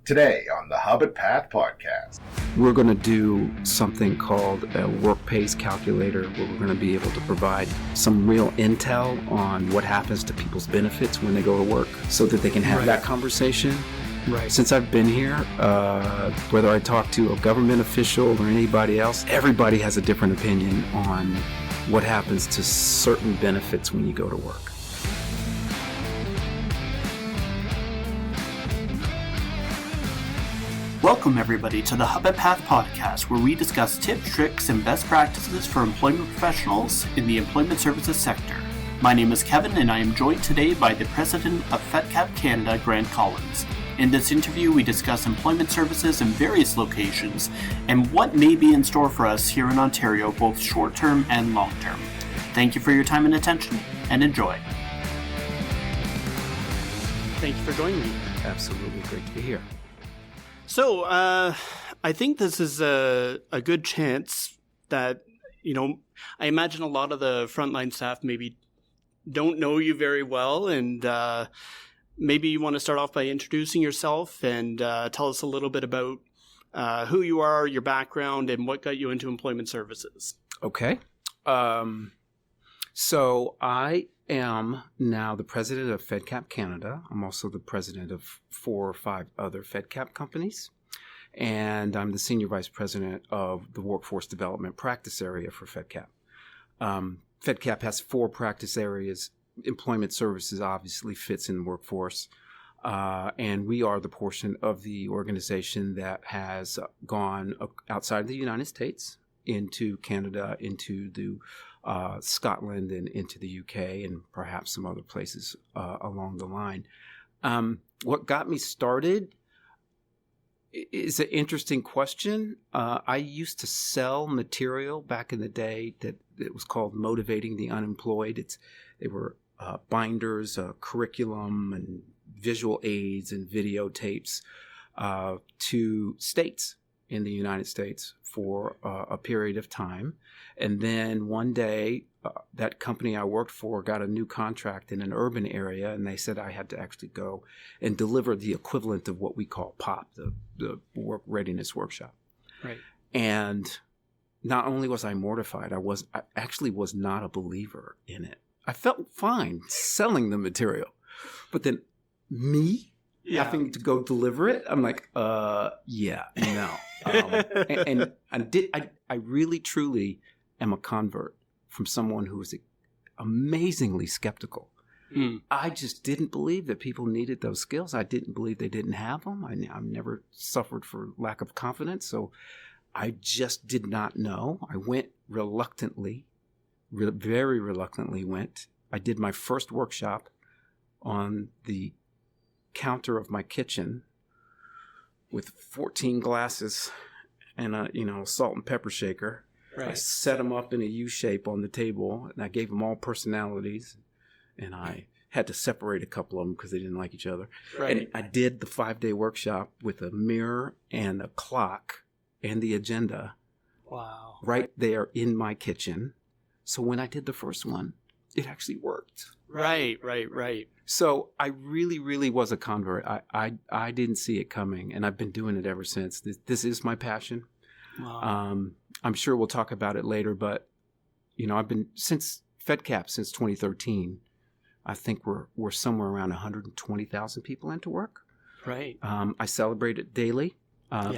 Today on the Hub at Path podcast. We're going to do something called a work pays calculator, where we're going to be able to provide some real intel on what happens to people's benefits when they go to work so that they can have that conversation. Right. Since I've been here, whether I talk to a government official or anybody else, everybody has a different opinion on what happens to certain benefits when you go to work. Welcome, everybody, to the Hub at Path podcast, where we discuss tips, tricks, and best practices for employment professionals in the employment services sector. My name is Kevin, and I am joined today by the president of Fedcap Canada, Grant Collins. In this interview, we discuss employment services in various locations and what may be in store for us here in Ontario, both short-term and long-term. Thank you for your time and attention, and enjoy. Thank you for joining me. Absolutely great to be here. So, I think this is a good chance that, I imagine a lot of the frontline staff maybe don't know you very well, and maybe you want to start off by introducing yourself and tell us a little bit about who you are, your background, and what got you into employment services. Okay. So I am now the president of Fedcap Canada. I'm also the president of 4 or 5 other Fedcap companies. And I'm the senior vice president of the workforce development practice area for Fedcap. Fedcap has 4 practice areas. Employment services obviously fits in workforce. And we are the portion of the organization that has gone outside of the United States into Canada, into the Scotland, and into the UK, and perhaps some other places along the line. What got me started is an interesting question. I used to sell material back in the day that it was called Motivating the Unemployed. They were binders, curriculum, and visual aids and videotapes to states in the United States for a period of time. And then one day, that company I worked for got a new contract in an urban area, and they said I had to actually go and deliver the equivalent of what we call POP, the Work Readiness Workshop. Right. And not only was I mortified, I actually was not a believer in it. I felt fine selling the material, but then having to go deliver it, I'm like, no. And I really, truly am a convert from someone who was amazingly skeptical. I just didn't believe that people needed those skills. I didn't believe they didn't have them. I've never suffered for lack of confidence, so I just did not know. I went reluctantly, very reluctantly went. I did my first workshop on the counter of my kitchen with 14 glasses and a salt and pepper shaker. Right. I set them up in a U shape on the table, and I gave them all personalities, and I had to separate a couple of them because they didn't like each other. Right. And I did the 5-day workshop with a mirror and a clock and the agenda. Wow. Right there in my kitchen. So when I did the first one, it actually worked. Right. So I really, really was a convert. I didn't see it coming, and I've been doing it ever since. This is my passion. Wow. I'm sure we'll talk about it later, but I've been since Fedcap since 2013. I think we're somewhere around 120,000 people into work. Right. I celebrate it daily.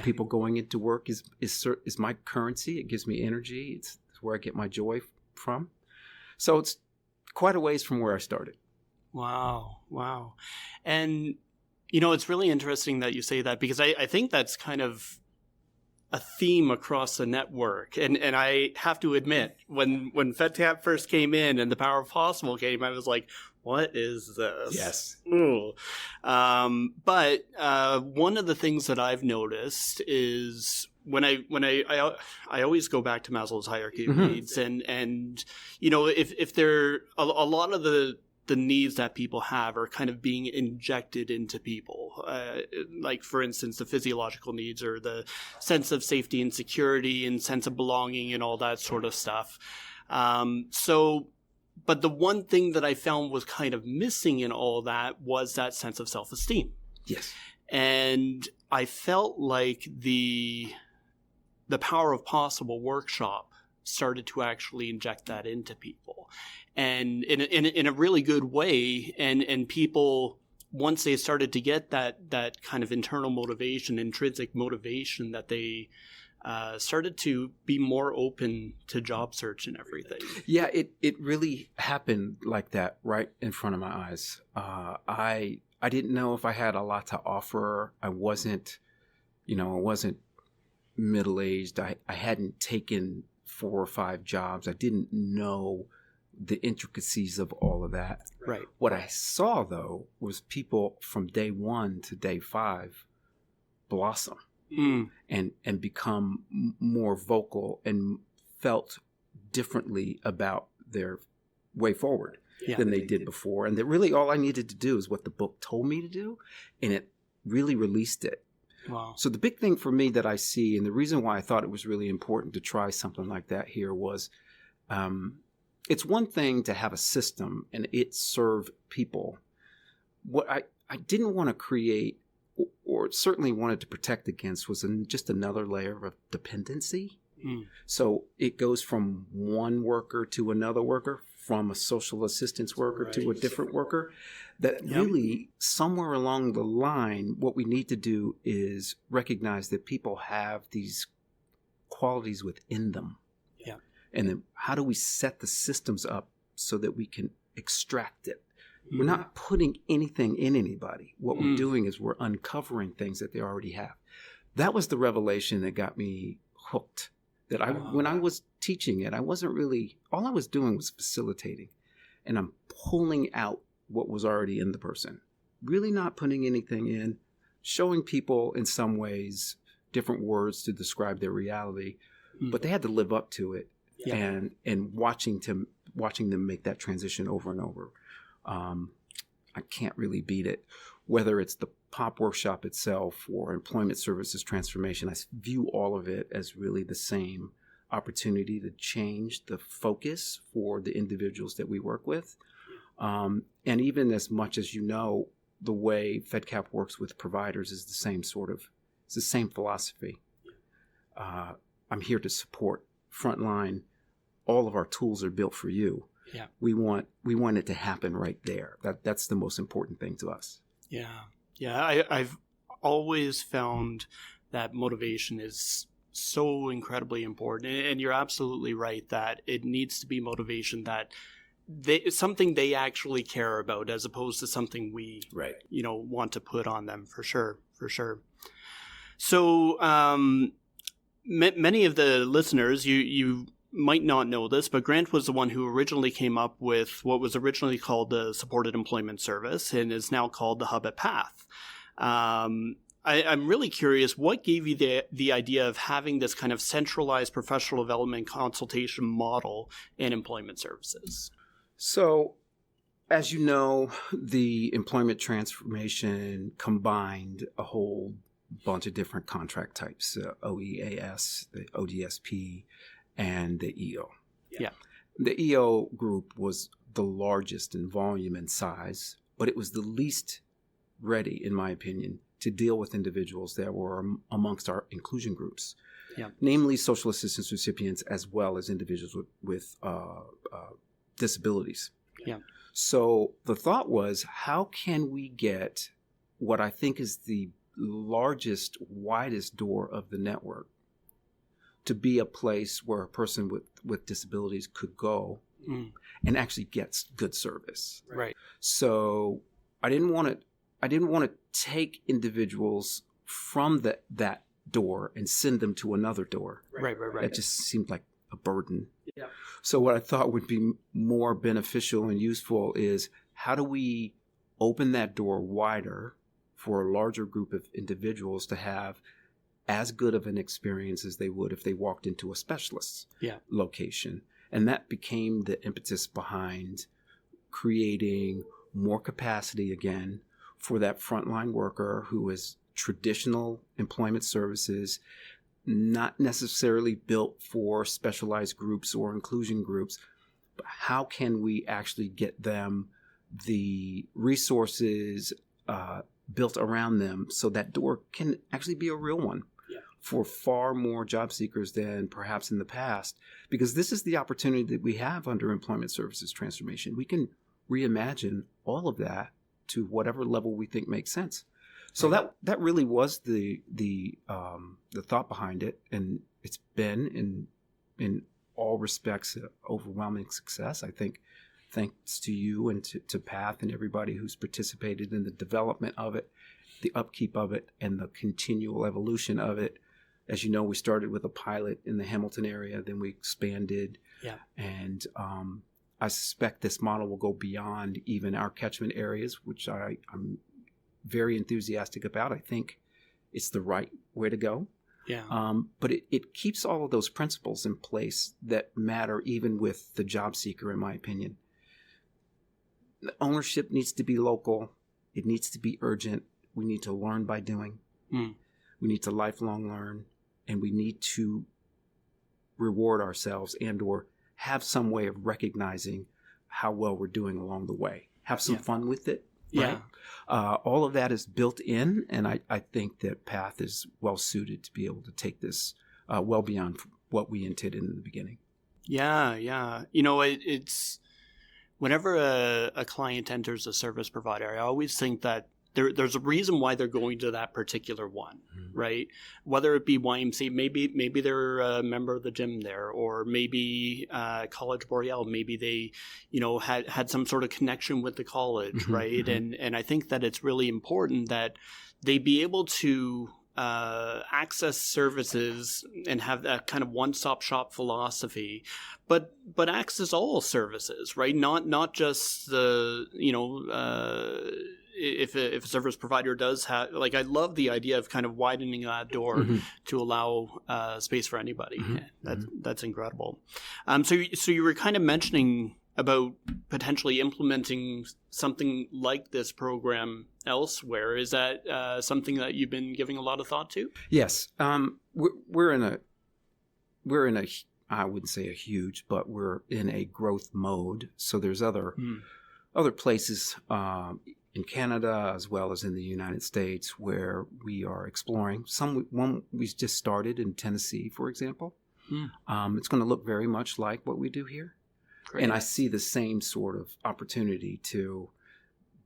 People going into work is my currency. It gives me energy. It's where I get my joy from. So it's quite a ways from where I started. Wow. And, it's really interesting that you say that, because I think that's kind of a theme across the network. And I have to admit, when Fedcap first came in and the Power of Possible came, I was like, what is this? Yes. But one of the things that I've noticed is when I always go back to Maslow's hierarchy of needs, and if there a lot of the needs that people have are kind of being injected into people, like for instance the physiological needs, or the sense of safety and security and sense of belonging and all that sort of stuff. But the one thing that I found was kind of missing in all that was that sense of self-esteem. Yes. And I felt like the Power of Possible workshop started to actually inject that into people, and in a really good way. And people, once they started to get that kind of internal motivation, intrinsic motivation, that they started to be more open to job search and everything. Yeah, it really happened like that right in front of my eyes. I didn't know if I had a lot to offer. I wasn't middle-aged. I hadn't taken 4 or 5 jobs. I didn't know the intricacies of all of that. Right. What I saw, though, was people from day 1 to day 5 blossom and become more vocal and felt differently about their way forward than they did before. And that really all I needed to do is what the book told me to do, and it really released it. Wow. So the big thing for me that I see, and the reason why I thought it was really important to try something like that here was, it's one thing to have a system and it serve people. What I didn't want to create, or certainly wanted to protect against, was just another layer of dependency. So it goes from one worker to another worker, from a social assistance worker to a different worker. That really, somewhere along the line, what we need to do is recognize that people have these qualities within them. Yeah. And then how do we set the systems up so that we can extract it? We're not putting anything in anybody. What we're doing is we're uncovering things that they already have. That was the revelation that got me hooked. That when I was teaching it, I wasn't really, all I was doing was facilitating. And I'm pulling out what was already in the person. Really not putting anything in, showing people in some ways different words to describe their reality, but they had to live up to it. And watching them make that transition over and over. I can't really beat it. Whether it's the POP workshop itself or employment services transformation, I view all of it as really the same opportunity to change the focus for the individuals that we work with. And even as much as the way Fedcap works with providers is it's the same philosophy. I'm here to support frontline. All of our tools are built for you. Yeah. We want it to happen right there. That's the most important thing to us. Yeah. Yeah. I've always found that motivation is so incredibly important. And you're absolutely right that it needs to be motivation that something they actually care about, as opposed to something we, want to put on them, for sure. So, many of the listeners, you might not know this, but Grant was the one who originally came up with what was originally called the Supported Employment Service and is now called the Hub at Path. I'm really curious, what gave you the idea of having this kind of centralized professional development consultation model in employment services? So, as you know, the employment transformation combined a whole bunch of different contract types, OEAS, the ODSP, and the EO. Yeah. The EO group was the largest in volume and size, but it was the least ready, in my opinion, to deal with individuals that were amongst our inclusion groups, namely social assistance recipients as well as individuals with disabilities. Yeah. So the thought was, how can we get what I think is the largest, widest door of the network to be a place where a person with disabilities could go and actually get good service. Right. So I didn't want to take individuals from that door and send them to another door. Right. That just seemed like a burden. Yeah. So what I thought would be more beneficial and useful is, how do we open that door wider for a larger group of individuals to have as good of an experience as they would if they walked into a specialist location. And that became the impetus behind creating more capacity again for that frontline worker who is traditional employment services, not necessarily built for specialized groups or inclusion groups. But how can we actually get them the resources, built around them so that door can actually be a real one for far more job seekers than perhaps in the past. Because this is the opportunity that we have under employment services transformation. We can reimagine all of that to whatever level we think makes sense. So that really was the thought behind it, and it's been in all respects an overwhelming success. I think thanks to you and to Path and everybody who's participated in the development of it, the upkeep of it, and the continual evolution of it. As you know, we started with a pilot in the Hamilton area, then we expanded, and I suspect this model will go beyond even our catchment areas, which I'm very enthusiastic about. I think it's the right way to go. But it keeps all of those principles in place that matter even with the job seeker, in my opinion. The ownership needs to be local. It needs to be urgent. We need to learn by doing. We need to lifelong learn. And we need to reward ourselves and or have some way of recognizing how well we're doing along the way. Have some fun with it. Right? All of that is built in, and I think that Path is well suited to be able to take this well beyond what we intended in the beginning. Yeah. It's whenever a client enters a service provider, I always think that there's a reason why they're going to that particular one, right? Whether it be YMCA, maybe they're a member of the gym there, or maybe College Boreal, maybe they, had some sort of connection with the college, right? And I think that it's really important that they be able to access services and have that kind of one-stop shop philosophy, but access all services, right? Not just the if a service provider does have, like, I love the idea of kind of widening that door to allow space for anybody. That's incredible. So you were kind of mentioning about potentially implementing something like this program elsewhere. Is that something that you've been giving a lot of thought to? Yes. We're in a I wouldn't say a huge, but we're in a growth mode. So there's other places in Canada as well as in the United States where we are exploring. One we just started in Tennessee, for example. It's going to look very much like what we do here. Great. And I see the same sort of opportunity to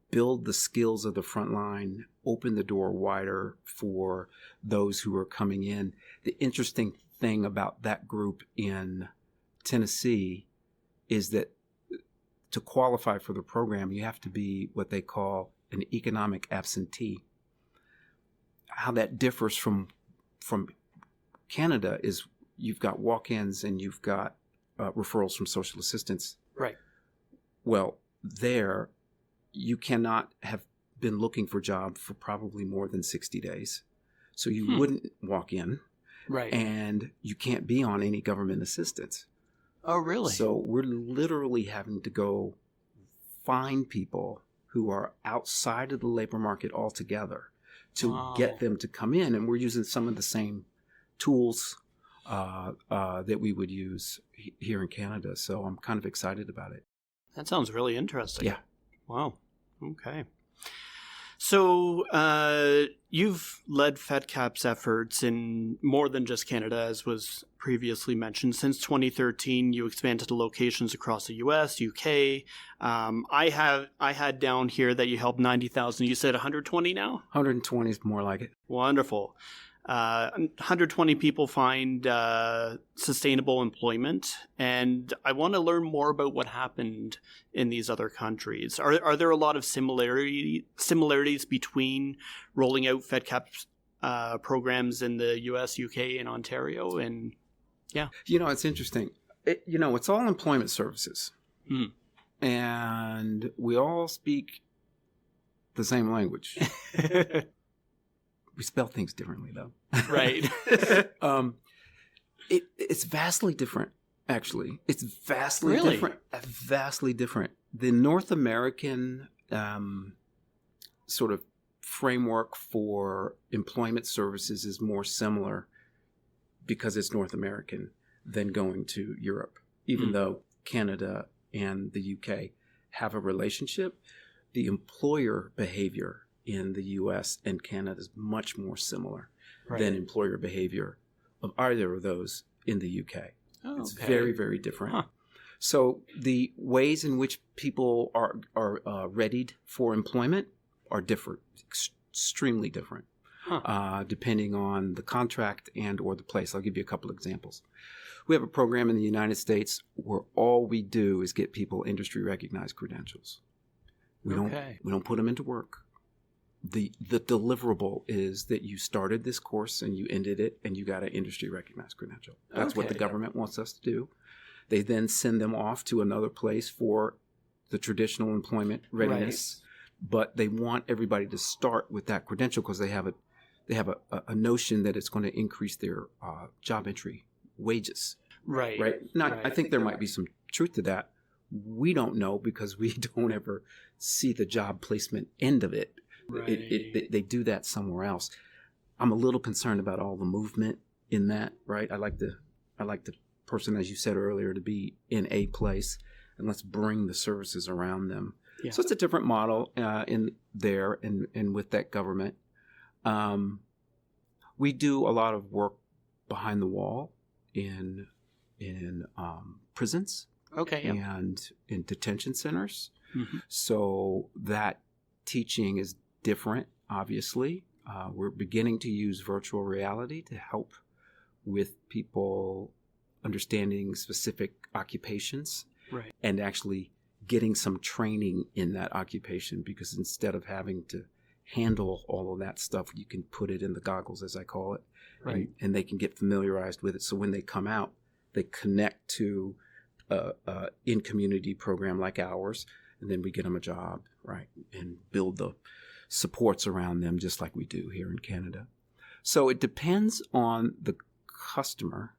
build the skills of the front line, open the door wider for those who are coming in. The interesting thing about that group in Tennessee is that to qualify for the program, you have to be what they call an economic absentee. How that differs from Canada is you've got walk-ins and you've got referrals from social assistance. Right. Well, there, you cannot have been looking for a job for probably more than 60 days. So you wouldn't walk in. Right. And you can't be on any government assistance. Oh, really? So we're literally having to go find people who are outside of the labor market altogether to get them to come in. And we're using some of the same tools that we would use here in Canada. So I'm kind of excited about it. That sounds really interesting. Yeah. Wow. Okay. So you've led Fedcap's efforts in more than just Canada, as was previously mentioned. Since 2013, you expanded to locations across the U.S., UK. I had down here that you helped 90,000. You said 120 now? 120 is more like it. Wonderful. 120 people find sustainable employment, and I want to learn more about what happened in these other countries. Are there a lot of similarities between rolling out Fedcap programs in the US, UK, and Ontario? And yeah, it's interesting. It's all employment services, and we all speak the same language. We spell things differently, though. Right. It's vastly different, actually. It's vastly really? different. Vastly different. The North American sort of framework for employment services is more similar because it's North American than going to Europe. Even though Canada and the UK have a relationship, the employer behavior in the U.S. and Canada is much more similar Right. than employer behavior of either of those in the UK. Oh, It's okay. very, very different. Huh. So the ways in which people are readied for employment are different, extremely different, depending on the contract and or the place. I'll give you a couple examples. We have a program in the United States where all we do is get people industry recognized credentials. We don't put them into work. The deliverable is that you started this course and you ended it and you got an industry recognized credential. That's what the government wants us to do. They then send them off to another place for the traditional employment readiness, but they want everybody to start with that credential because they have a notion that it's going to increase their job entry wages. Right. Now, I think there might be some truth to that. We don't know because we don't ever see the job placement end of it. Right. They do that somewhere else. I'm a little concerned about all the movement in that, right? I like the person, as you said earlier, to be in a place, and let's bring the services around them. Yeah. So it's a different model in there and with that government. We do a lot of work behind the wall in prisons. Okay. Yeah. And in detention centers. Mm-hmm. So that teaching is different, obviously. We're beginning to use virtual reality to help with people understanding specific occupations and actually getting some training in that occupation, because instead of having to handle all of that stuff, you can put it in the goggles, as I call it, and they can get familiarized with it. So when they come out, they connect to in-community program like ours, and then we get them a job, and build the supports around them just like we do here in Canada. So it depends on the customer,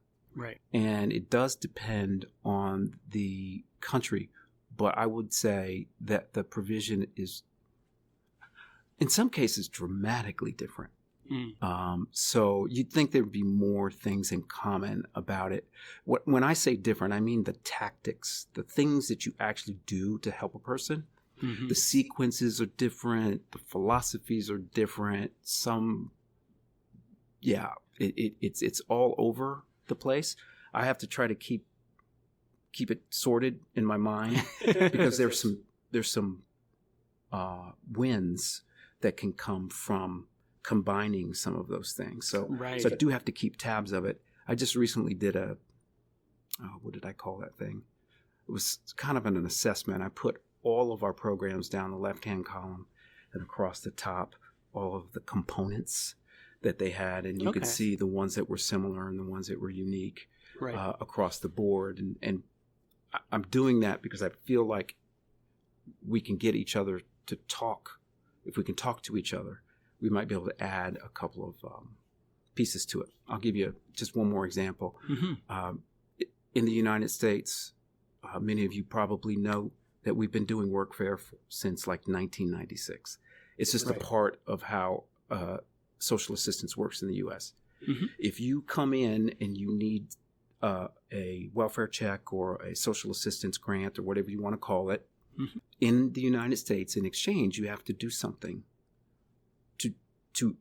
and it does depend on the country, but I would say that the provision is, in some cases, dramatically different. So you'd think there'd be more things in common about it. When I say different, I mean the tactics, the things that you actually do to help a person. Mm-hmm. The sequences are different. The philosophies are different. It's all over the place. I have to try to keep it sorted in my mind because there's some wins that can come from combining some of those things. So I do have to keep tabs of it. I just recently did what did I call that thing? It was kind of an assessment. I put all of our programs down the left-hand column and across the top, all of the components that they had. And you could see the ones that were similar and the ones that were unique across the board. And I'm doing that because I feel like we can get each other to talk. If we can talk to each other, we might be able to add a couple of pieces to it. I'll give you just one more example. Mm-hmm. In the United States, many of you probably know that we've been doing workfare since like 1996. It's just a part of how social assistance works in the U.S. Mm-hmm. If you come in and you need a welfare check or a social assistance grant or whatever you want to call it, mm-hmm. in the United States, in exchange, you have to do something to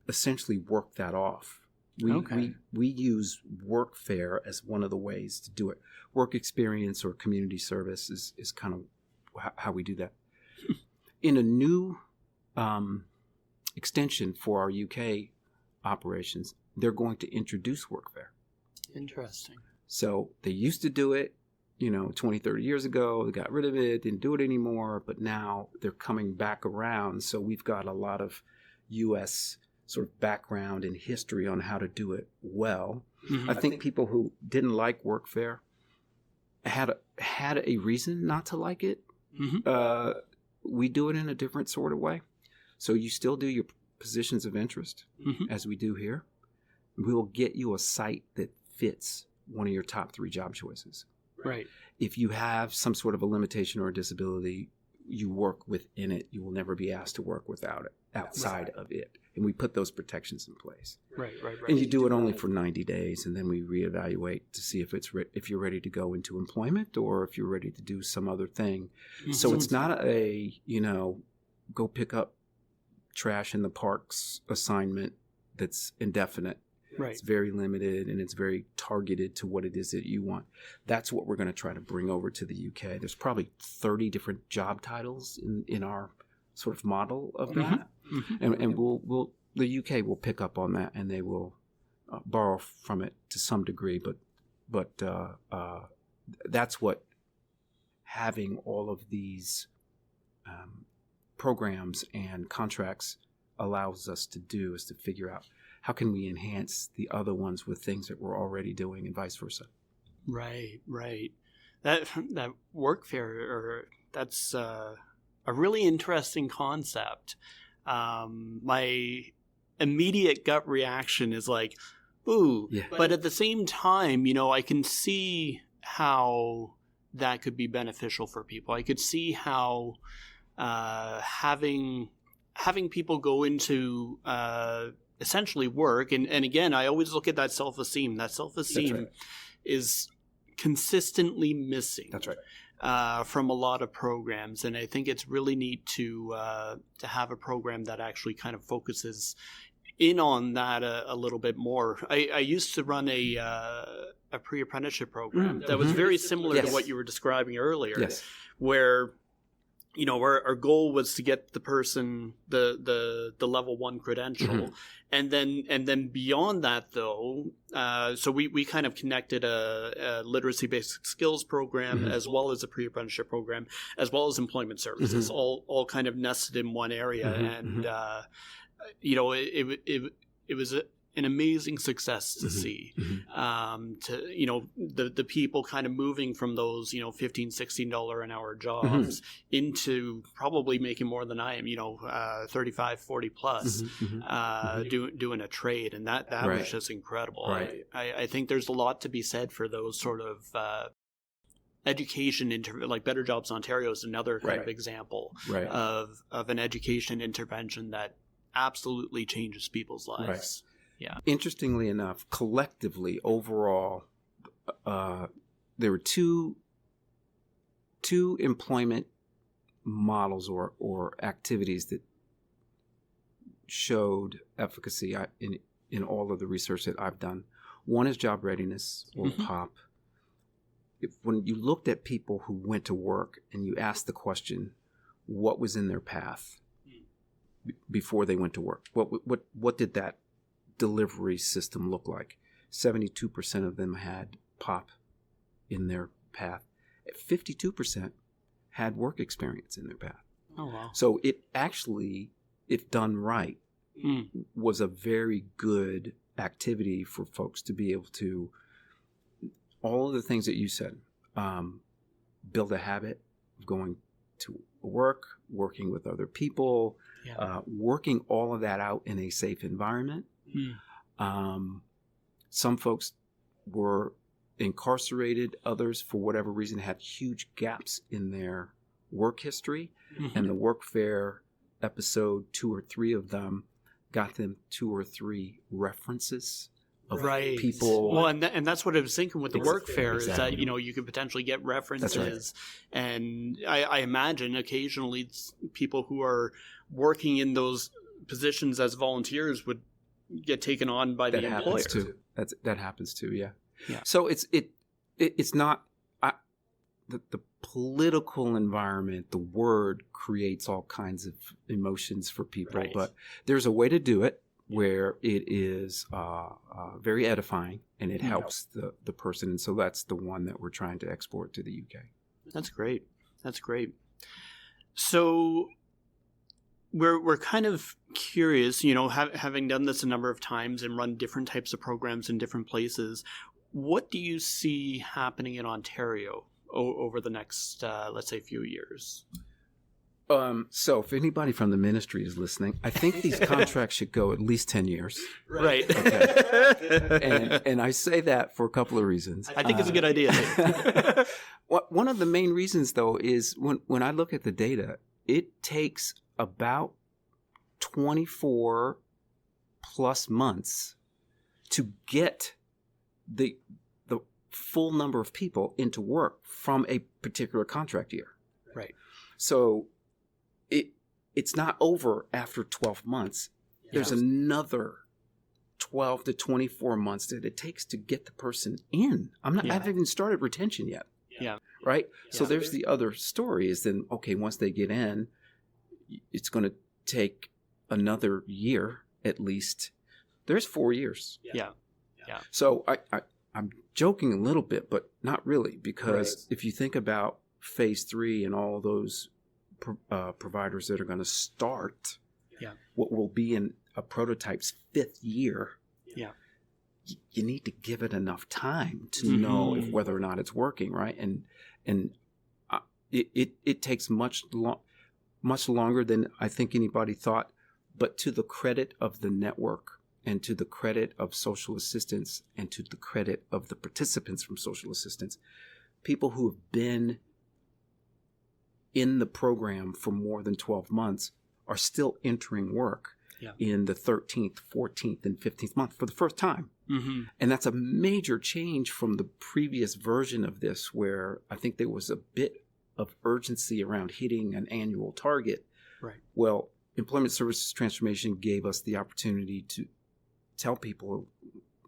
essentially work that off. We use workfare as one of the ways to do it. Work experience or community service is kind of how we do that. In a new extension for our UK operations, they're going to introduce workfare. Interesting. So they used to do it, 20, 30 years ago. They got rid of it, didn't do it anymore, but now they're coming back around. So we've got a lot of U.S. sort of background and history on how to do it well. Mm-hmm. I think people who didn't like workfare had a reason not to like it. Mm-hmm. We do it in a different sort of way. So you still do your positions of interest, mm-hmm. as we do here. We will get you a site that fits one of your top 3 job choices. Right. If you have some sort of a limitation or a disability, you work within it. You will never be asked to work without it, outside of it. And we put those protections in place. Right. And you do it only for 90 days, and then we reevaluate to see if you're ready to go into employment or if you're ready to do some other thing. Mm-hmm. So it's not go pick up trash in the parks assignment that's indefinite. Right. It's very limited and it's very targeted to what it is that you want. That's what we're going to try to bring over to the UK. There's probably 30 different job titles in our sort of model of that. And we'll the UK will pick up on that and they will borrow from it to some degree. But that's what having all of these programs and contracts allows us to do, is to figure out how can we enhance the other ones with things that we're already doing and vice versa. Right. That workfare, that's a really interesting concept. My immediate gut reaction is like, ooh, yeah. But at the same time, I can see how that could be beneficial for people. I could see how having people go into essentially work, and again, I always look at that self-esteem. That self-esteem right. is consistently missing. That's right. From a lot of programs, and I think it's really neat to have a program that actually kind of focuses in on that a little bit more. I used to run a pre-apprenticeship program that was very similar to what you were describing earlier, where our goal was to get the person the level 1 credential, and then beyond that though, so we kind of connected a literacy basic skills program as well as a pre-apprenticeship program as well as employment services, all kind of nested in one area, and it was an amazing success to see. The people kind of moving from those $15, $16 an hour jobs into probably making more than I am, 35, 40 plus, doing a trade, and that right. was just incredible. Right. I think there's a lot to be said for those sort of education like Better Jobs Ontario is another kind of example of an education intervention that absolutely changes people's lives. Right. Yeah. Interestingly enough, collectively, overall, there were two employment models or activities that showed efficacy in all of the research that I've done. One is job readiness, or POP. When you looked at people who went to work and you asked the question, what was in their path before they went to work? What did that delivery system look like? 72% of them had POP in their path. 52% had work experience in their path. Oh, wow. So it actually, if done right, was a very good activity for folks to be able to, all of the things that you said, build a habit of going to work, working with other people, working all of that out in a safe environment. Some folks were incarcerated. Others, for whatever reason, had huge gaps in their work history. And the workfare episode, 2 or 3 of them, got them 2 or 3 references of people. Well, and that's what I was thinking with the workfare is that, you could potentially get references. Right. And I imagine occasionally it's people who are working in those positions as volunteers would get taken on by the employer. That happens too. Yeah. So it's not the political environment. The word creates all kinds of emotions for people, but there's a way to do it where it is very edifying and it helps the person. And so that's the one that we're trying to export to the UK. That's great. So we're kind of curious, having done this a number of times and run different types of programs in different places, what do you see happening in Ontario over the next, let's say, few years? So if anybody from the ministry is listening, I think these contracts should go at least 10 years. Right. Okay. And I say that for a couple of reasons. I think it's a good idea. One of the main reasons, though, is when I look at the data, it takes about 24 plus months to get the full number of people into work from a particular contract year. Right. So it's not over after 12 months. There's another 12 to 24 months that it takes to get the person in. I haven't even started retention yet. Yeah. Right? Yeah. So there's the other story is then, okay, once they get in, it's going to take another year at least. There's 4 years. Yeah. So I'm joking a little bit, but not really, because if you think about phase 3 and all those providers that are going to start, what will be in a prototype's 5th year, you need to give it enough time to know whether or not it's working, right? And it takes much longer than I think anybody thought. But to the credit of the network, and to the credit of social assistance, and to the credit of the participants from social assistance, people who have been in the program for more than 12 months are still entering work in the 13th, 14th, and 15th month for the first time. And that's a major change from the previous version of this, where I think there was a bit of urgency around hitting an annual target. Right. Well, employment services transformation gave us the opportunity to tell people,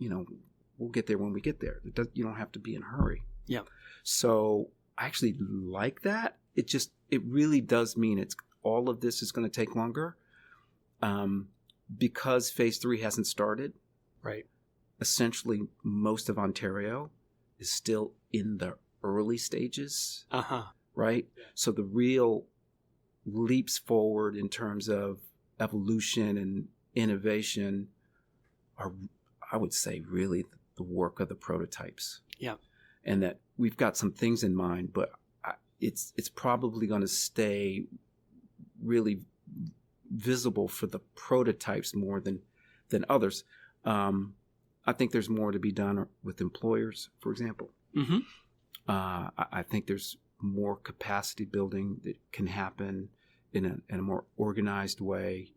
we'll get there when we get there. You don't have to be in a hurry. Yeah. So I actually like that. It really does mean all of this is going to take longer, because phase 3 hasn't started. Right. Essentially, most of Ontario is still in the early stages. Right. So the real leaps forward in terms of evolution and innovation are, I would say, really the work of the prototypes. Yeah. And that we've got some things in mind, but it's probably going to stay really visible for the prototypes more than others. I think there's more to be done with employers, for example. I think there's more capacity building that can happen in a more organized way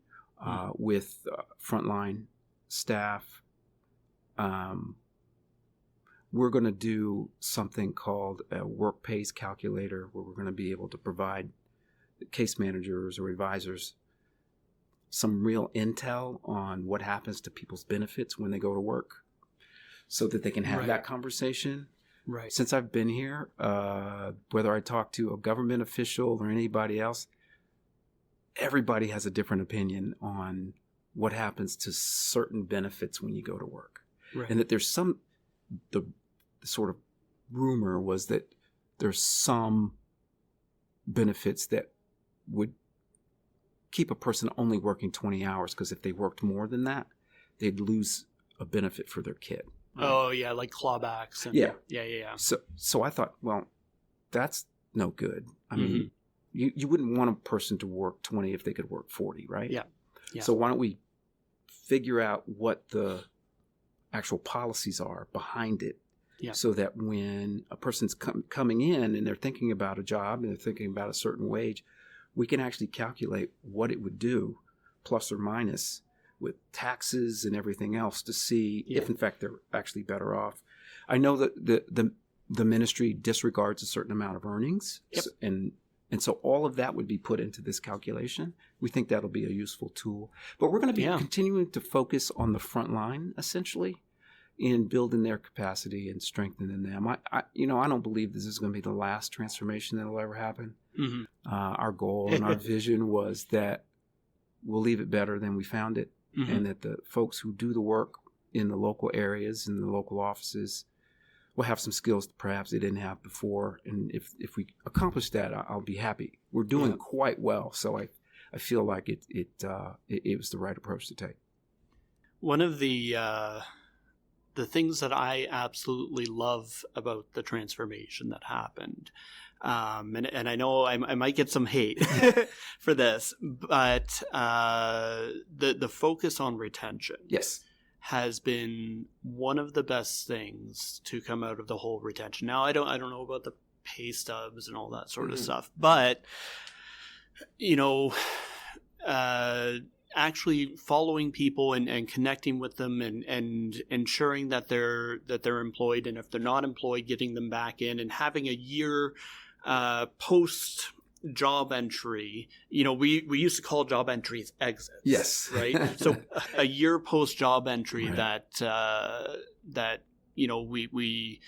with frontline staff. We're going to do something called a work pays calculator, where we're going to be able to provide case managers or advisors some real intel on what happens to people's benefits when they go to work, so that they can have that conversation. Right. Since I've been here, whether I talk to a government official or anybody else, everybody has a different opinion on what happens to certain benefits when you go to work. Right. And that there's the sort of rumor was that there's some benefits that would keep a person only working 20 hours, because if they worked more than that, they'd lose a benefit for their kid. Oh, yeah, like clawbacks. And, yeah. So I thought, well, that's no good. I mean, you wouldn't want a person to work 20 if they could work 40, right? Yeah. So why don't we figure out what the actual policies are behind it, so that when a person's coming in and they're thinking about a job and they're thinking about a certain wage, we can actually calculate what it would do, plus or minus, with taxes and everything else, to see if in fact they're actually better off. I know that the ministry disregards a certain amount of earnings, and so all of that would be put into this calculation. We think that'll be a useful tool. But we're going to be continuing to focus on the front line, essentially, in building their capacity and strengthening them. I don't believe this is going to be the last transformation that will ever happen. Our goal and our vision was that we'll leave it better than we found it, and that the folks who do the work in the local areas and the local offices will have some skills that perhaps they didn't have before. And if we accomplish that, I'll be happy. We're doing quite well, so I feel like it was the right approach to take. One of the things that I absolutely love about the transformation that happened, and I know I might get some hate for this, but the focus on retention has been one of the best things to come out of the whole retention. Now, I don't know about the pay stubs and all that sort of stuff, but actually following people and connecting with them and ensuring that they're employed, and if they're not employed, getting them back in, and having a year post job entry, we used to call job entries exits. Yes. Right. So a year post job entry, Right. that we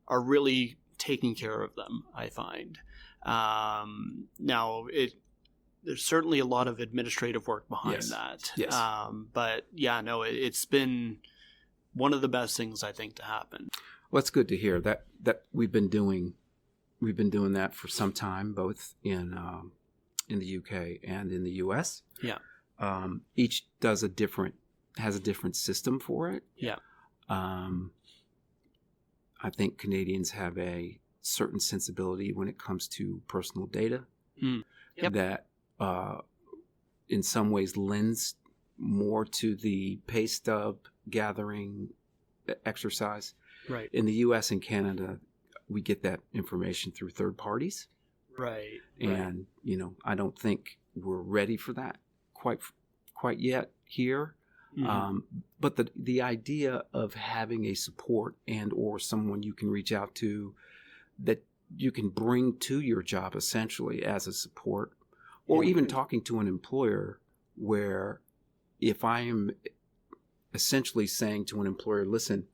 are really taking care of them, I find. Now there's certainly a lot of administrative work behind that. Yes. But yeah, no, it's been one of the best things I think to happen. Well, it's good to hear that we've been doing that for some time, both in the UK and in the US. Yeah. Each has a different system for it. Yeah. I think Canadians have a certain sensibility when it comes to personal data Yep. that in some ways lends more to the pay stub gathering exercise. Right. In the US and Canada, we get that information through third parties. Right. And, I don't think we're ready for that quite yet here. Mm-hmm. But the idea of having a support and or someone you can reach out to that you can bring to your job essentially as a support, or even talking to an employer where if I am essentially saying to an employer, listen,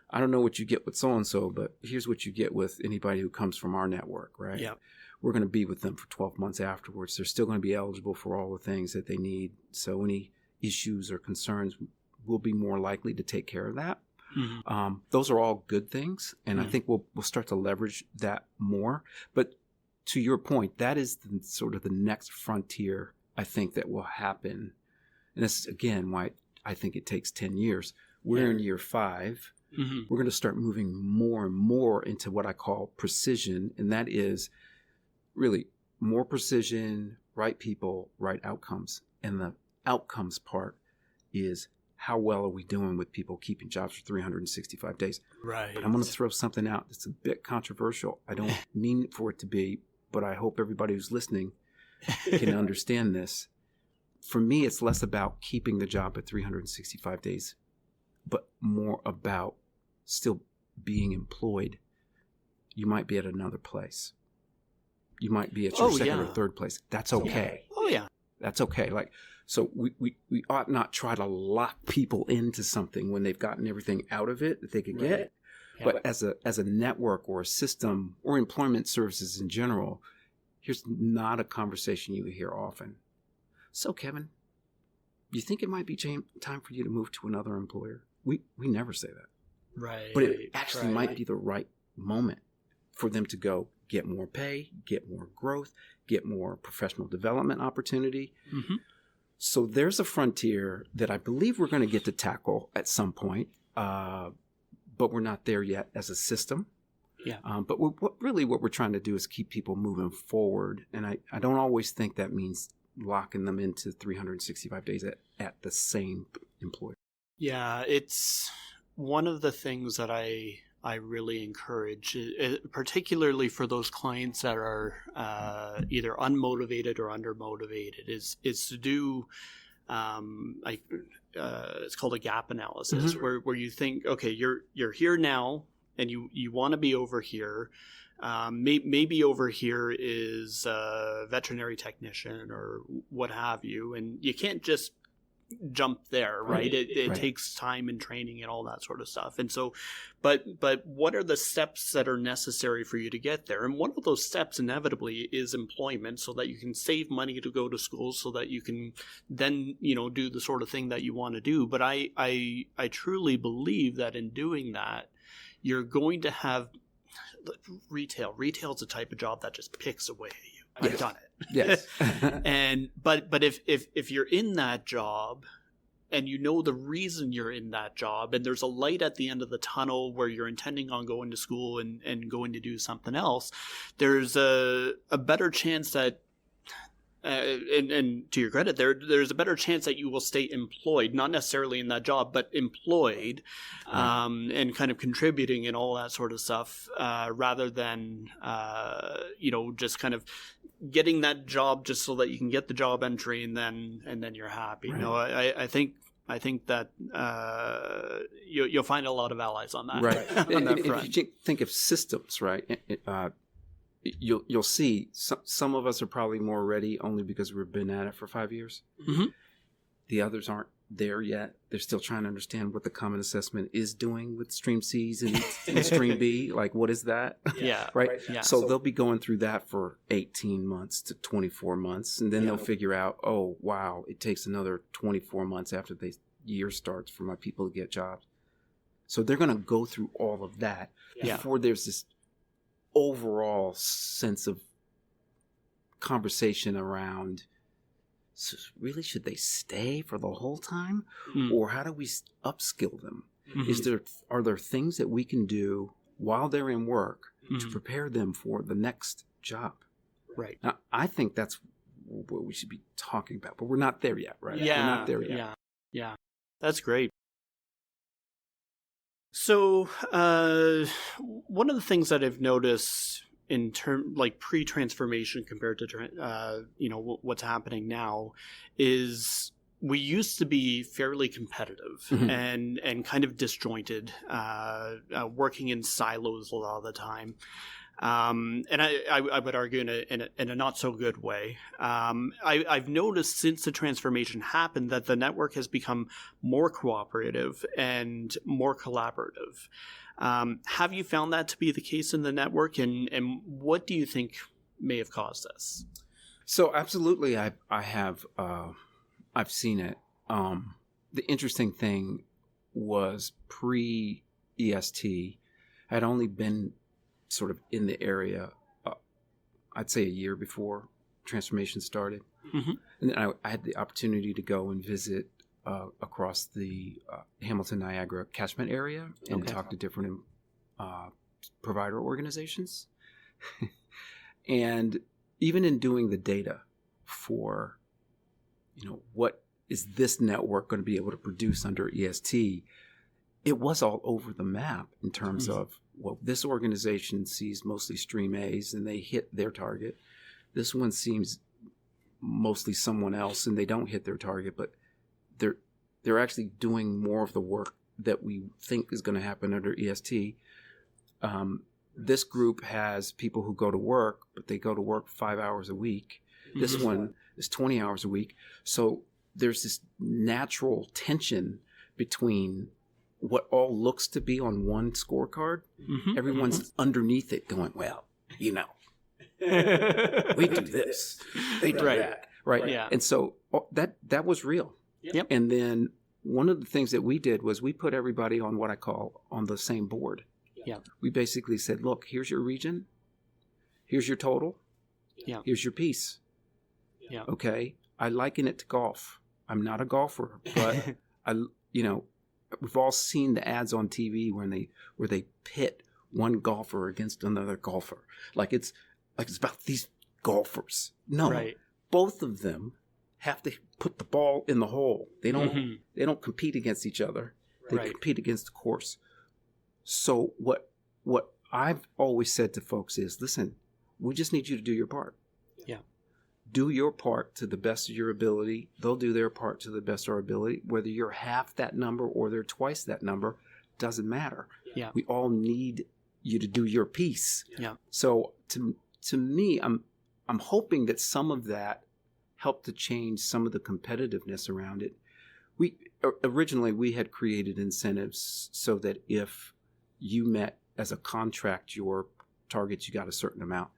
I don't know what you get with so-and-so, but here's what you get with anybody who comes from our network, right? Yeah. We're going to be with them for 12 months afterwards. They're still going to be eligible for all the things that they need. So any issues or concerns, we'll be more likely to take care of that. Mm-hmm. Those are all good things, and I think we'll start to leverage that more. But to your point, that is sort of the next frontier, I think, that will happen. And this is, again, why I think it takes 10 years. We're in year 5. Mm-hmm. We're going to start moving more and more into what I call precision, and that is really more precision, right people, right outcomes. And the outcomes part is how well are we doing with people keeping jobs for 365 days? Right. And I'm going to throw something out that's a bit controversial. I don't mean for it to be, but I hope everybody who's listening can understand this. For me, it's less about keeping the job at 365 days, but more about still being employed. You might be at another place. You might be at your second or third place. That's okay. Oh, yeah. That's okay. So we ought not try to lock people into something when they've gotten everything out of it that they could get. Yeah. But as a network or a system or employment services in general, here's not a conversation you hear often. So, Kevin, you think it might be time for you to move to another employer? We never say that. Right. But it actually might be the right moment for them to go get more pay, get more growth, get more professional development opportunity. Mm-hmm. So there's a frontier that I believe we're going to get to tackle at some point, but we're not there yet as a system. Yeah. But what we're trying to do is keep people moving forward. And I don't always think that means locking them into 365 days at the same employer. Yeah, it's one of the things that I really encourage, particularly for those clients that are either unmotivated or undermotivated, is to do it's called a gap analysis, mm-hmm. where you think, okay, you're here now and you want to be over here. Maybe over here is a veterinary technician or what have you, and you can't just jump there, right? It takes time and training and all that sort of stuff. And so, but what are the steps that are necessary for you to get there? And one of those steps inevitably is employment, so that you can save money to go to school, so that you can then, do the sort of thing that you want to do. But I truly believe that in doing that, you're going to have retail. Retail is a type of job that just picks away at you. I've done it. Yes. And but if you're in that job and you know the reason you're in that job, and there's a light at the end of the tunnel where you're intending on going to school and going to do something else, there's a better chance that and to your credit, there's a better chance that you will stay employed, not necessarily in that job, but employed, and kind of contributing and all that sort of stuff, rather than just kind of getting that job just so that you can get the job entry and then you're happy. Right. I think that you'll find a lot of allies on that. Right. on that front. If you think of systems, right? you'll see some of us are probably more ready only because we've been at it for 5 years. Mm-hmm. The others aren't there yet. They're still trying to understand what the Common Assessment is doing with Stream C's and Stream B. Like, what is that? Yeah. Right? Yeah. So they'll be going through that for 18 months to 24 months. And then they'll figure out, oh, wow, it takes another 24 months after the year starts for my people to get jobs. So they're going to go through all of that before there's this overall sense of conversation around, so really, should they stay for the whole time? Or how do we upskill them? Mm-hmm. Are there things that we can do while they're in work to prepare them for the next job? Right. Now, I think that's what we should be talking about, but we're not there yet, right? Yeah. We're not there yet. Yeah. That's great. So, one of the things that I've noticed in like pre-transformation compared to what's happening now is we used to be fairly competitive and kind of disjointed, working in silos a lot of the time. And I would argue in a not so good way. I've noticed since the transformation happened that the network has become more cooperative and more collaborative. Have you found that to be the case in the network, and what do you think may have caused this? So absolutely, I have I've seen it. The interesting thing was pre-EST, I'd only been sort of in the area, I'd say a year before transformation started. And then I had the opportunity to go and visit across the Hamilton Niagara catchment area and talk to different provider organizations. And even in doing the data for, what is this network going to be able to produce under EST, it was all over the map in terms of, well, this organization sees mostly Stream A's and they hit their target. This one seems mostly someone else and they don't hit their target, but they're actually doing more of the work that we think is going to happen under EST. This group has people who go to work, but they go to work 5 hours a week. This one is 20 hours a week. So there's this natural tension between what all looks to be on one scorecard. Everyone's underneath it going, well, we do this. They do that. Right. Yeah. And so that was real. Yep. And then one of the things that we did was we put everybody on what I call on the same board. Yeah. We basically said, look, here's your region. Here's your total. Yeah. Here's your piece. Yeah. Okay. I liken it to golf. I'm not a golfer, but we've all seen the ads on TV where they pit one golfer against another golfer. Like it's about these golfers. No. Right. Both of them have to put the ball in the hole. They don't compete against each other. They compete against the course. So what I've always said to folks is, listen, we just need you to do your part. Yeah. Do your part to the best of your ability. They'll do their part to the best of our ability. Whether you're half that number or they're twice that number, doesn't matter. Yeah. We all need you to do your piece. Yeah. So to me, I'm hoping that some of that helped to change some of the competitiveness around it. Originally we had created incentives so that if you met as a contract your targets, you got a certain amount.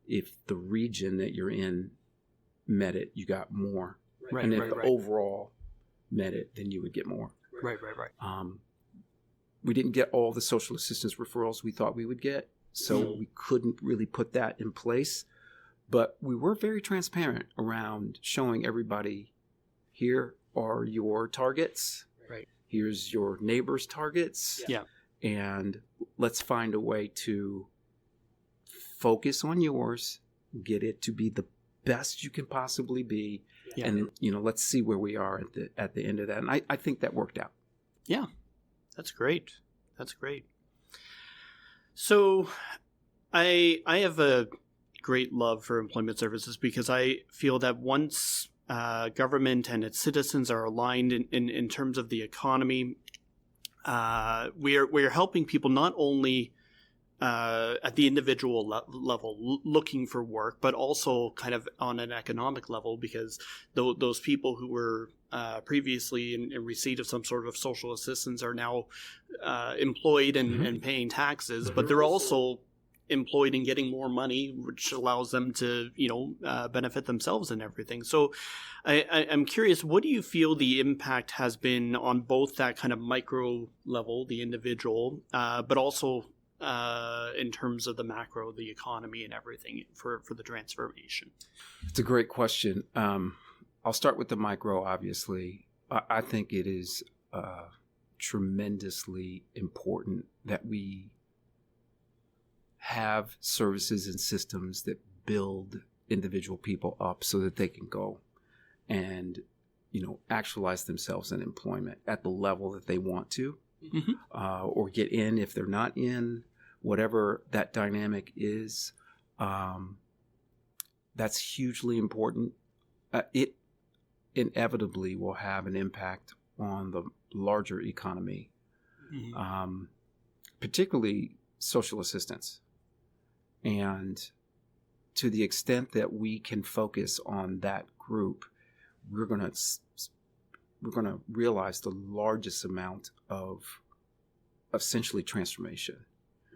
If the region that you're in met it, you got more. Right, and if the overall met it, then you would get more. Right. We didn't get all the social assistance referrals we thought we would get, so we couldn't really put that in place. But we were very transparent around showing everybody, here are your targets. Right. Here's your neighbor's targets. Yeah. And let's find a way to focus on yours, get it to be the best you can possibly be. Yeah. And, let's see where we are at the end of that. And I think that worked out. Yeah. That's great. So I have a great love for employment services because I feel that once government and its citizens are aligned in terms of the economy, we are helping people not only at the individual level looking for work, but also kind of on an economic level, because those people who were previously in receipt of some sort of social assistance are now employed and paying taxes, but they're also employed and getting more money, which allows them to, benefit themselves and everything. So I'm curious, what do you feel the impact has been on both that kind of micro level, the individual, but also in terms of the macro, the economy and everything for the transformation? It's a great question. I'll start with the micro, obviously. I think it is tremendously important that we have services and systems that build individual people up so that they can go and, actualize themselves in employment at the level that they want to, or get in if they're not in, whatever that dynamic is. That's hugely important. It inevitably will have an impact on the larger economy, particularly social assistance. And to the extent that we can focus on that group, we're going to realize the largest amount of essentially transformation.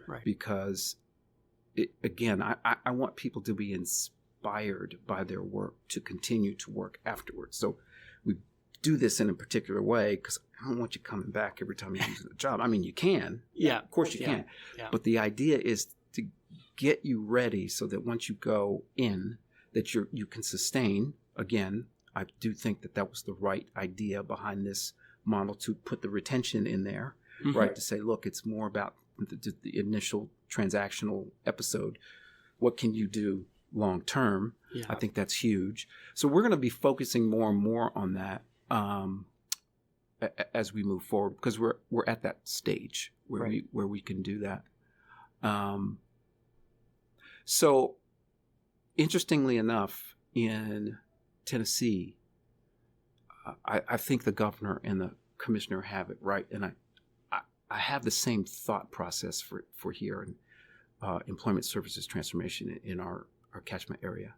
Right. Because, I want people to be inspired by their work to continue to work afterwards. So we do this in a particular way because I don't want you coming back every time you use a job. I mean, you can. Yeah. Of course you can. Yeah. But the idea is to get you ready so that once you go in, that you can sustain. Again, I do think that was the right idea behind this model, to put the retention in there, right? To say, look, it's more about the initial transactional episode. What can you do long term? Yeah. I think that's huge. So we're going to be focusing more and more on that as we move forward, because we're at that stage where we can do that. So interestingly enough, in Tennessee, I think the governor and the commissioner have it right, and I have the same thought process for here in employment services transformation in our catchment area.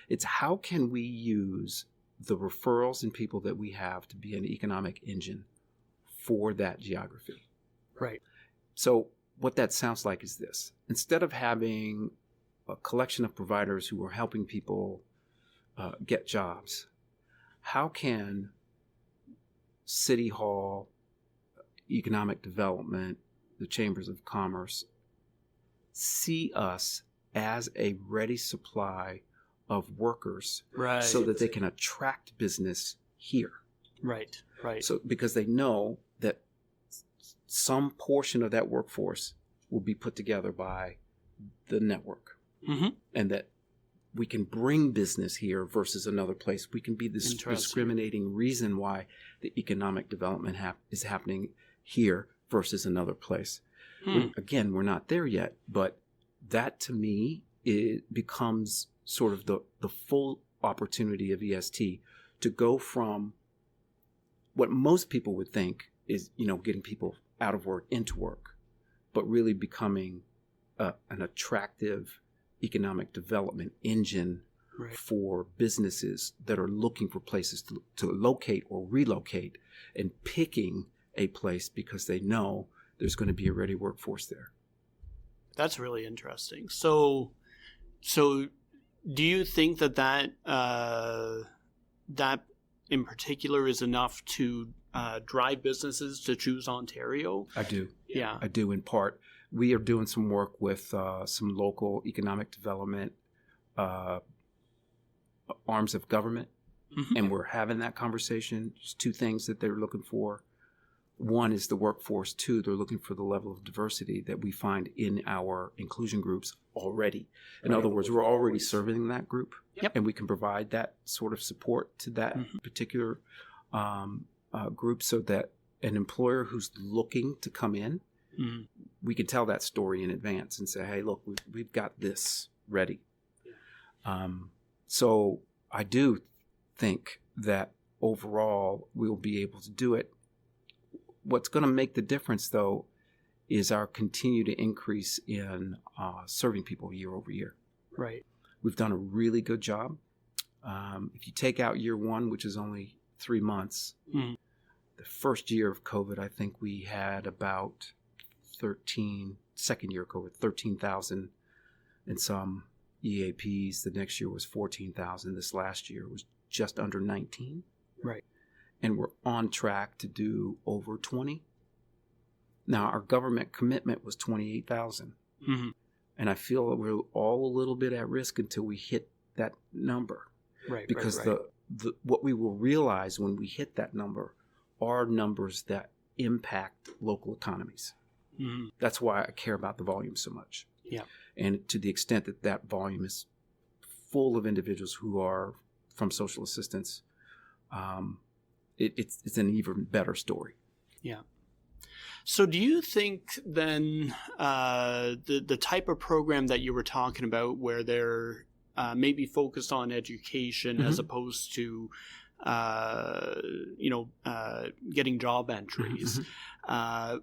It's how can we use the referrals and people that we have to be an economic engine for that geography. Right. So what that sounds like is this. Instead of having a collection of providers who are helping people get jobs, how can City Hall, economic development, the chambers of commerce see us as a ready supply of workers, right, so that they can attract business here. Right. So because they know that some portion of that workforce will be put together by the network, and that we can bring business here versus another place. We can be this discriminating reason why the economic development is happening here versus another place. Again, we're not there yet, but that to me, it becomes sort of the full opportunity of EST to go from what most people would think is, getting people out of work into work, but really becoming an attractive economic development engine for businesses that are looking for places to locate or relocate, and picking a place because they know there's going to be a ready workforce there. That's really interesting. So do you think that in particular is enough to drive businesses to choose Ontario? I do. Yeah. I do, in part. We are doing some work with some local economic development arms of government, and we're having that conversation. There's two things that they're looking for. One is the workforce. Two, they're looking for the level of diversity that we find in our inclusion groups already. In other words, we're already serving that group, and we can provide that sort of support to that particular group, so that an employer who's looking to come in, we can tell that story in advance and say, hey, look, we've got this ready. So I do think that overall we'll be able to do it. What's going to make the difference, though, is our continued increase in serving people year over year. Right. We've done a really good job. If you take out year one, which is only 3 months, the first year of COVID, I think we had about 13,000 and some EAPs. The next year was 14,000. This last year was just under 19. Right. And we're on track to do over 20. Now, our government commitment was 28,000. And I feel that we're all a little bit at risk until we hit that number. Right. Because what we will realize when we hit that number are numbers that impact local economies. That's why I care about the volume so much. Yeah. And to the extent that that volume is full of individuals who are from social assistance, it's an even better story. Yeah. So do you think then the type of program that you were talking about where they're maybe focused on education as opposed to getting job entries,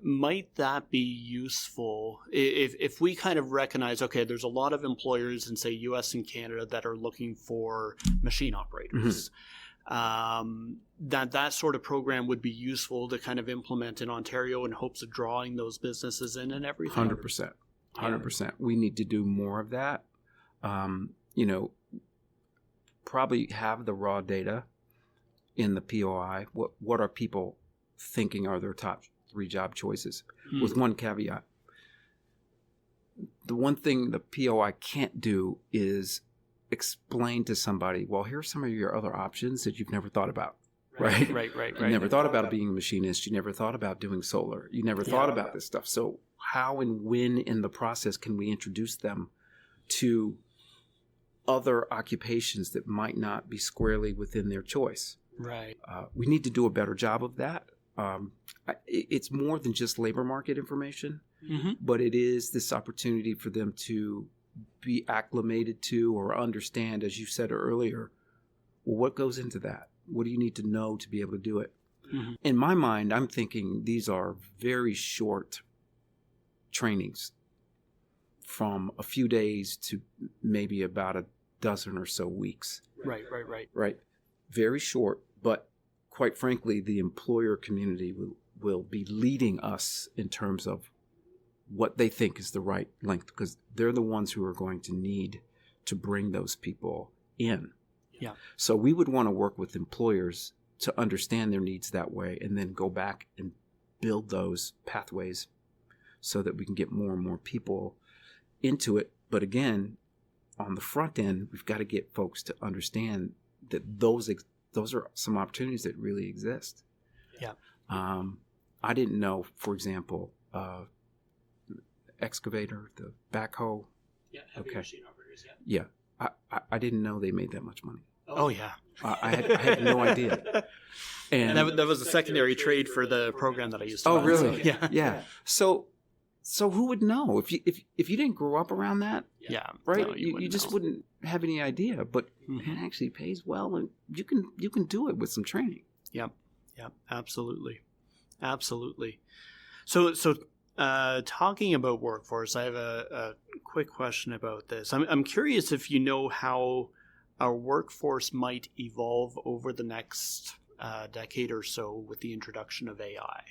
might that be useful if we kind of recognize, okay, there's a lot of employers in, say, US and Canada that are looking for machine operators, that sort of program would be useful to kind of implement in Ontario in hopes of drawing those businesses in and everything? 100%. 100%. We need to do more of that. Probably have the raw data in the POI. What are people thinking are their top 3 job choices? With one caveat. The one thing the POI can't do is explain to somebody, well, here are some of your other options that you've never thought about. Right. You never thought about being a machinist. You never thought about doing solar. You never thought about this stuff. So how and when in the process can we introduce them to other occupations that might not be squarely within their choice? Right. We need to do a better job of that. It's more than just labor market information, but it is this opportunity for them to be acclimated to or understand, as you said earlier, well, what goes into that? What do you need to know to be able to do it? In my mind, I'm thinking these are very short trainings from a few days to maybe about a dozen or so weeks. Right. Very short, but quite frankly, the employer community will be leading us in terms of what they think is the right length, because they're the ones who are going to need to bring those people in. Yeah. So we would want to work with employers to understand their needs that way and then go back and build those pathways so that we can get more and more people into it. But again, on the front end, we've got to get folks to understand that those are some opportunities that really exist. Yeah. I didn't know, for example, excavator, the backhoe. Yeah, heavy machine operators, Yeah. I didn't know they made that much money. Oh yeah. I had no idea. And that was a secondary trade for the program that I used to run. Oh, really? So, yeah. Yeah. So who would know if you didn't grow up around that? Yeah. Right. No, you just wouldn't have any idea. But it actually pays well, and you can do it with some training. Yep. Absolutely. So talking about workforce, I have a quick question about this. I'm curious if you know how our workforce might evolve over the next decade or so with the introduction of AI.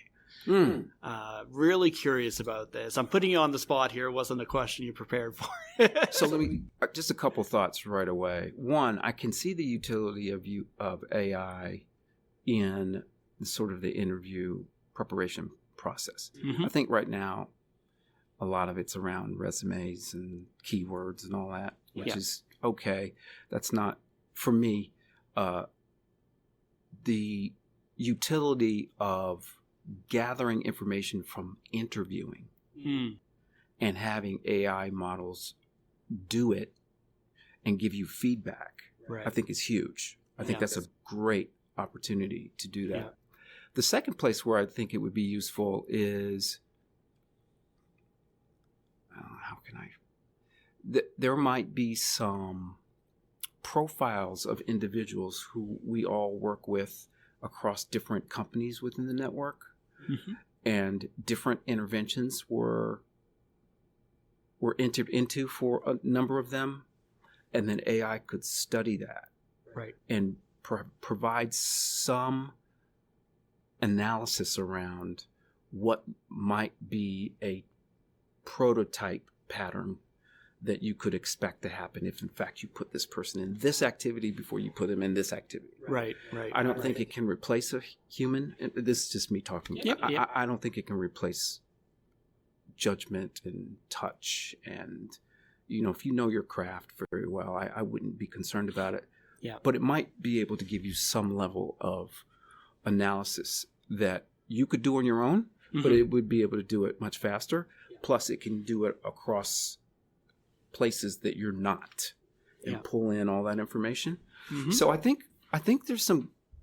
Really curious about this. I'm putting you on the spot here. It wasn't a question you prepared for. So let me just a couple thoughts right away. One, I can see the utility of AI in sort of the interview preparation process. I think right now a lot of it's around resumes and keywords and all that, which is okay. That's not, for me, the utility of gathering information from interviewing and having AI models do it and give you feedback, I think is huge. I think that's a great opportunity to do that. Yeah. The second place where I think it would be useful is, there might be some profiles of individuals who we all work with across different companies within the network. and different interventions were entered into for a number of them, and then AI could study that, Right. and provide some analysis around what might be a prototype pattern that you could expect to happen if in fact you put this person in this activity before you put them in this activity. Right. I don't think it can replace a human. This is just me talking. Yep. I don't think it can replace judgment and touch, and if you know your craft very well, I wouldn't be concerned about it. Yeah. But it might be able to give you some level of analysis that you could do on your own, but it would be able to do it much faster. Plus, it can do it across places that you're not, and pull in all that information. So I think there's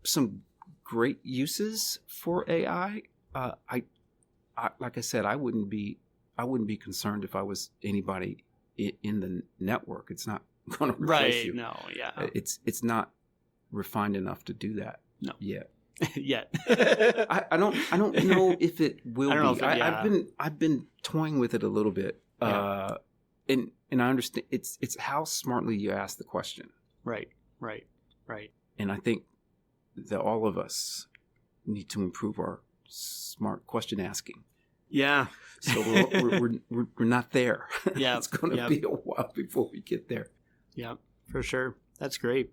some great uses for AI. I like I said, I wouldn't be concerned if I was anybody in the network. It's not going to replace you. No. Yeah. It's not refined enough to do that. No. Yet. Yet. I don't know if it will be. I've I've been toying with it a little bit. And I understand it's how smartly you ask the question. Right. And I think that all of us need to improve our smart question asking. Yeah. So we're not there. Yeah. It's going to be a while before we get there. Yeah, for sure. That's great.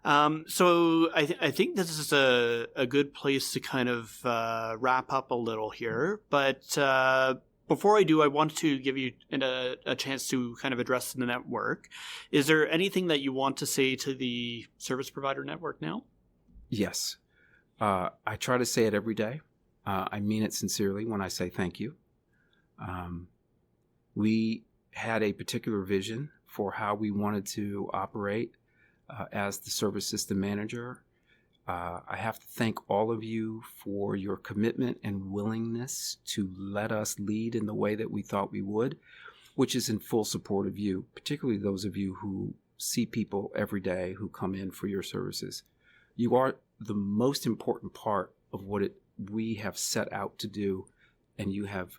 So I think this is a good place to kind of wrap up a little here. But before I do, I want to give you a chance to kind of address the network. Is there anything that you want to say to the service provider network now? Yes. I try to say it every day. I mean it sincerely when I say thank you. We had a particular vision for how we wanted to operate as the service system manager. I have to thank all of you for your commitment and willingness to let us lead in the way that we thought we would, which is in full support of you, particularly those of you who see people every day who come in for your services. You are the most important part of what we have set out to do, and you have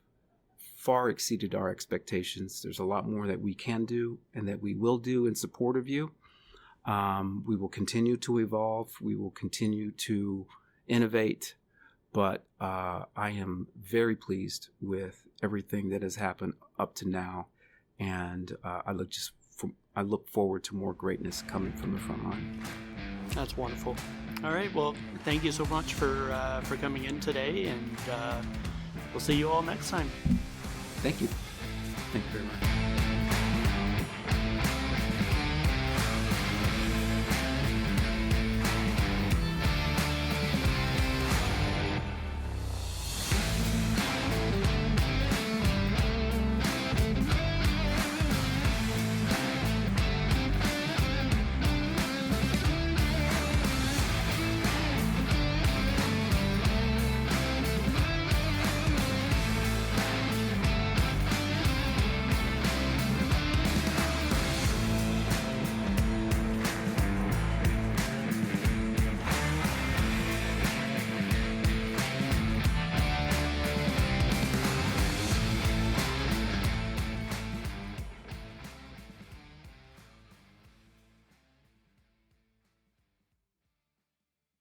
far exceeded our expectations. There's a lot more that we can do and that we will do in support of you. We will continue to evolve. We will continue to innovate. But I am very pleased with everything that has happened up to now, and I look forward to more greatness coming from the front line. That's wonderful. All right. Well, thank you so much for coming in today, and we'll see you all next time. Thank you. Thank you very much.